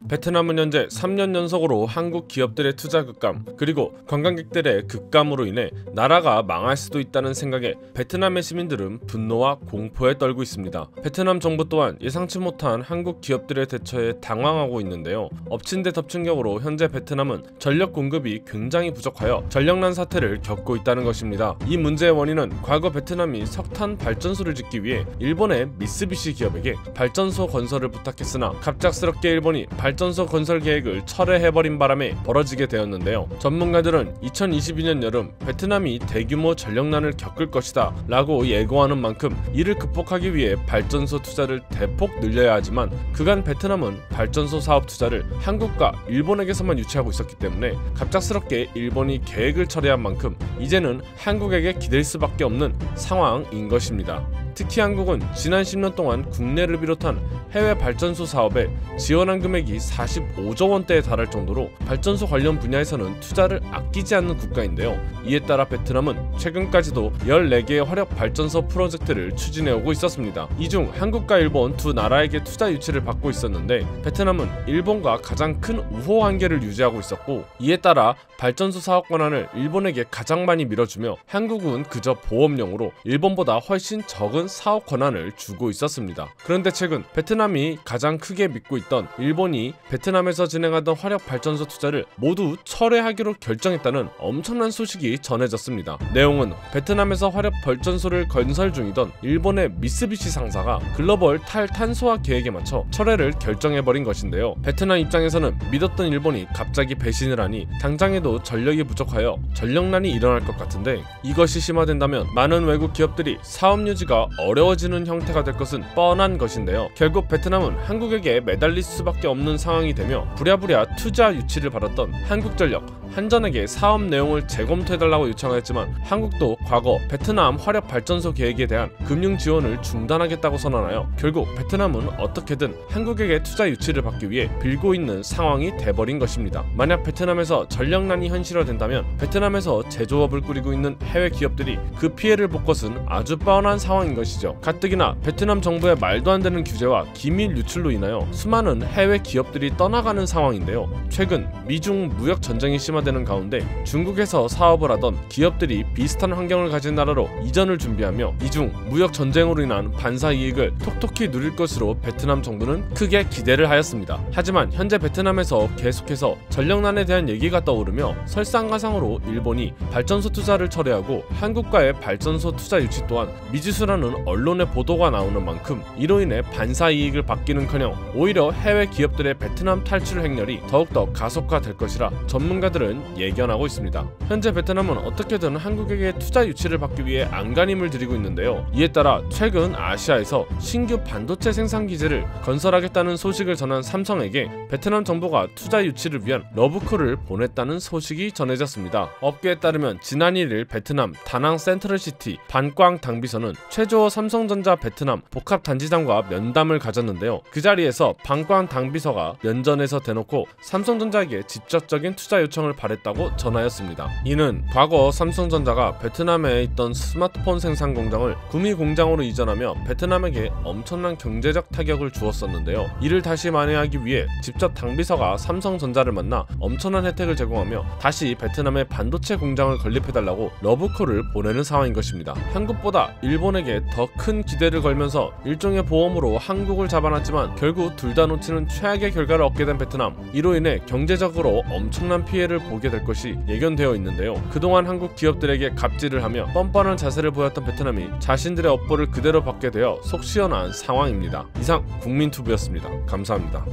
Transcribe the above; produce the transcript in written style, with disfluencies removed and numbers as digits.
베트남은 현재 3년 연속으로 한국 기업들의 투자 급감 그리고 관광객들의 급감으로 인해 나라가 망할 수도 있다는 생각에 베트남의 시민들은 분노와 공포에 떨고 있습니다. 베트남 정부 또한 예상치 못한 한국 기업들의 대처에 당황하고 있는데요. 엎친 데 덮친 격으로 현재 베트남은 전력 공급이 굉장히 부족하여 전력난 사태를 겪고 있다는 것입니다. 이 문제의 원인은 과거 베트남이 석탄 발전소를 짓기 위해 일본의 미쓰비시 기업에게 발전소 건설을 부탁했으나 갑작스럽게 일본이 발전소 건설 계획을 철회해버린 바람에 벌어지게 되었는데요. 전문가들은 2022년 여름 베트남이 대규모 전력난을 겪을 것이다 라고 예고하는 만큼 이를 극복하기 위해 발전소 투자를 대폭 늘려야 하지만 그간 베트남은 발전소 사업 투자를 한국과 일본에게서만 유치하고 있었기 때문에 갑작스럽게 일본이 계획을 철회한 만큼 이제는 한국에게 기댈 수밖에 없는 상황인 것입니다. 특히 한국은 지난 10년 동안 국내를 비롯한 해외 발전소 사업에 지원한 금액이 45조 원대에 달할 정도로 발전소 관련 분야에서는 투자를 아끼지 않는 국가인데요. 이에 따라 베트남은 최근까지도 14개의 화력 발전소 프로젝트를 추진해오고 있었습니다. 이 중 한국과 일본 두 나라에게 투자 유치를 받고 있었는데 베트남은 일본과 가장 큰 우호 관계를 유지하고 있었고 이에 따라 발전소 사업 권한을 일본에게 가장 많이 밀어주며 한국은 그저 보험용으로 일본보다 훨씬 적은 사업 권한을 주고 있었습니다. 그런데 최근 베트남이 가장 크게 믿고 있던 일본이 베트남에서 진행하던 화력 발전소 투자를 모두 철회하기로 결정했다는 엄청난 소식이 전해졌습니다. 내용은 베트남에서 화력 발전소를 건설 중이던 일본의 미쓰비시 상사가 글로벌 탈탄소화 계획에 맞춰 철회를 결정해버린 것인데요. 베트남 입장에서는 믿었던 일본이 갑자기 배신을 하니 당장에도 전력이 부족하여 전력난이 일어날 것 같은데 이것이 심화된다면 많은 외국 기업들이 사업 유지가 어려워지는 형태가 될 것은 뻔한 것인데요. 결국 베트남은 한국에게 매달릴 수밖에 없는 상황이 되며 부랴부랴 투자 유치를 받았던 한국전력, 한전에게 사업 내용을 재검토해달라고 요청하였지만 한국도 과거 베트남 화력 발전소 계획에 대한 금융 지원을 중단하겠다고 선언하여 결국 베트남은 어떻게든 한국에게 투자 유치를 받기 위해 빌고 있는 상황이 돼버린 것입니다. 만약 베트남에서 전력난이 현실화된다면 베트남에서 제조업을 꾸리고 있는 해외 기업들이 그 피해를 볼 것은 아주 뻔한 상황인 것이죠. 가뜩이나 베트남 정부의 말도 안 되는 규제와 기밀 유출로 인하여 수많은 해외 기업들이 떠나가는 상황인데요. 최근 미중 무역 전쟁이 심화되는 가운데 중국에서 사업을 하던 기업들이 비슷한 환경을 가진 나라로 이전을 준비하며 이중 무역 전쟁으로 인한 반사 이익을 톡톡히 누릴 것으로 베트남 정부는 크게 기대를 하였습니다. 하지만 현재 베트남에서 계속해서 전력난에 대한 얘기가 떠오르며 설상가상으로 일본이 발전소 투자를 철회하고 한국과의 발전소 투자 유치 또한 미지수라는 언론의 보도가 나오는 만큼 이로 인해 반사 이익을 받기는커녕 오히려 해외 기업들의 베트남 탈출 행렬이 더욱더 가속화될 것이라 전문가들은 예견하고 있습니다. 현재 베트남은 어떻게든 한국에게 투자 유치를 받기 위해 안간힘을 들이고 있는데요. 이에 따라 최근 아시아에서 신규 반도체 생산 기지를 건설하겠다는 소식을 전한 삼성에게 베트남 정부가 투자 유치를 위한 러브콜을 보냈다는 소식이 전해졌습니다. 업계에 따르면 지난 1일 베트남 다낭 센트럴시티 반꽝 당비서는 최조호 삼성전자 베트남 복합단지장과 면담을 가졌는데요. 그 자리에서 반꽝 당비서가 면전에서 대놓고 삼성전자에게 직접적인 투자 요청을 바랬다고 전하였습니다. 이는 과거 삼성전자가 베트남에 있던 스마트폰 생산 공장을 구미 공장으로 이전하며 베트남에게 엄청난 경제적 타격을 주었었는데요. 이를 다시 만회하기 위해 직접 당비서가 삼성전자를 만나 엄청난 혜택을 제공하며 다시 베트남에 반도체 공장을 건립해달라고 러브콜을 보내는 상황인 것입니다. 한국보다 일본에게 더 큰 기대를 걸면서 일종의 보험으로 한국을 잡아놨지만 결국 둘 다 놓치는 최악의 결과를 얻게 된 베트남. 이로 인해 경제적으로 엄청난 피해를 보게 될 것이 예견되어 있는데요. 그동안 한국 기업들에게 갑질을 하며 뻔뻔한 자세를 보였던 베트남이 자신들의 업보를 그대로 받게 되어 속 시원한 상황입니다. 이상 국민투브였습니다. 감사합니다.